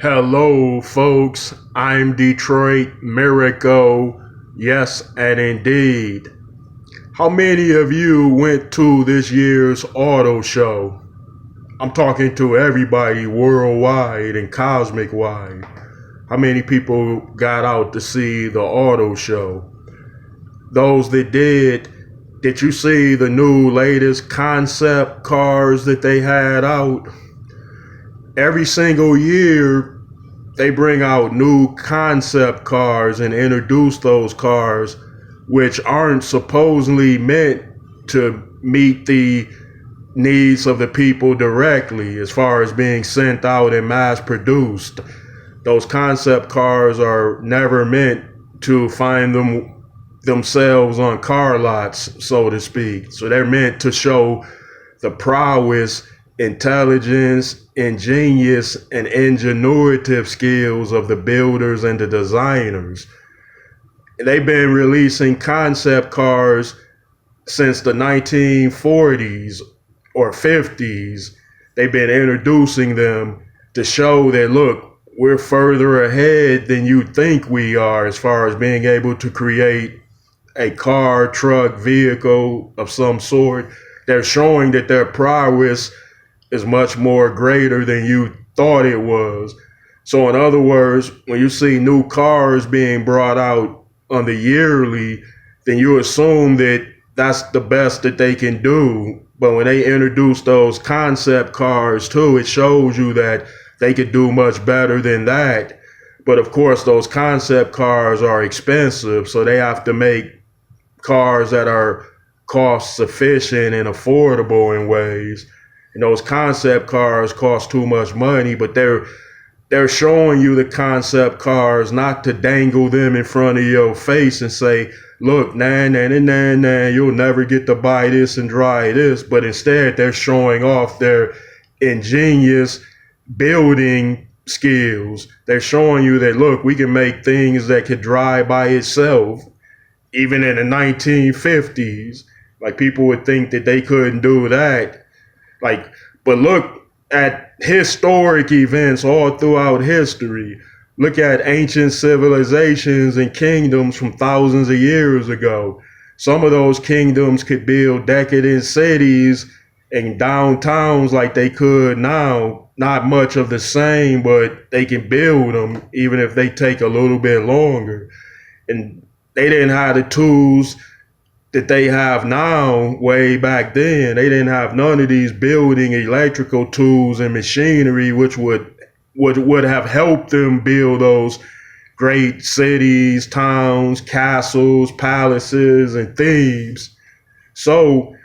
Hello, folks. I'm Detroit Miracle. Yes, and indeed. How many of you went to this year's auto show? I'm talking to everybody worldwide and cosmic wide. How many people got out to see the auto show? Those that did you see the new latest concept cars that they had out? Every single year, they bring out new concept cars and introduce those cars, which aren't supposedly meant to meet the needs of the people directly as far as being sent out and mass produced. Those concept cars are never meant to find themselves on car lots, so to speak. So they're meant to show the prowess, intelligence, ingenious, and ingenuitive skills of the builders and the designers. They've been releasing concept cars since the 1940s or 50s. They've been introducing them to show that, look, we're further ahead than you think we are as far as being able to create a car, truck, vehicle of some sort. They're showing that their prowess is much more greater than you thought it was. So in other words, when you see new cars being brought out on the yearly, then you assume that that's the best that they can do. But when they introduce those concept cars too, it shows you that they could do much better than that. But of course, those concept cars are expensive, so they have to make cars that are cost sufficient and affordable in ways. And those concept cars cost too much money, but they're showing you the concept cars not to dangle them in front of your face and say, look, nah, you'll never get to buy this and drive this. But instead, they're showing off their ingenious building skills. They're showing you that, look, we can make things that could drive by itself. Even in the 1950s, like people would think that they couldn't do that. But look at historic events all throughout history. Look at ancient civilizations and kingdoms from thousands of years ago. Some of those kingdoms could build decadent cities and downtowns like they could now. Not much of the same, but they can build them even if they take a little bit longer. And they didn't have the tools that they have now way back then. They didn't have none of these building electrical tools and machinery, which would have helped them build those great cities, towns, castles, palaces, and Thebes. So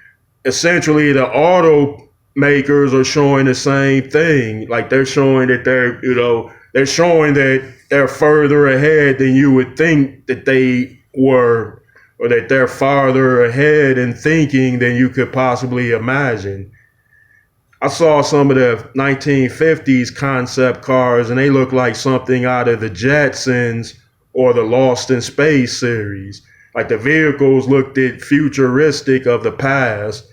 essentially the automakers are showing the same thing. Like they're showing that they're showing that they're further ahead than you would think that they were, or that they're farther ahead in thinking than you could possibly imagine. I saw some of the 1950s concept cars and they look like something out of the Jetsons or the Lost in Space series. Like the vehicles looked futuristic of the past.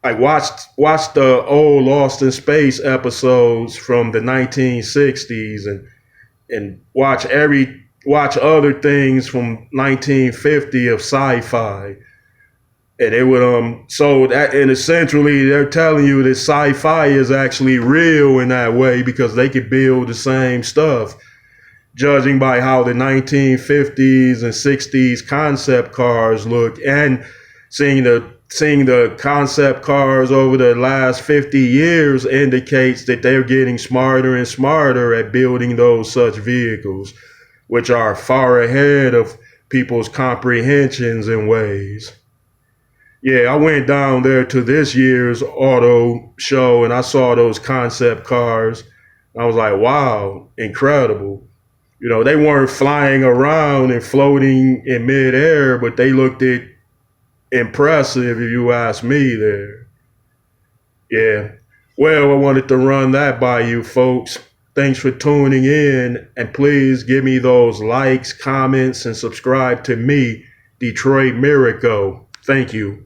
I watched the old Lost in Space episodes from the 1960s and watch other things from 1950 of sci-fi. And it would and essentially they're telling you that sci-fi is actually real in that way because they could build the same stuff, judging by how the 1950s and 60s concept cars look, and seeing the concept cars over the last 50 years indicates that they're getting smarter and smarter at building those such vehicles, which are far ahead of people's comprehensions in ways. Yeah, I went down there to this year's auto show and I saw those concept cars. I was like, wow, incredible. They weren't flying around and floating in midair, but they looked impressive if you ask me there. Yeah. Well, I wanted to run that by you folks. Thanks for tuning in, and please give me those likes, comments, and subscribe to me, Detroit Miracle. Thank you.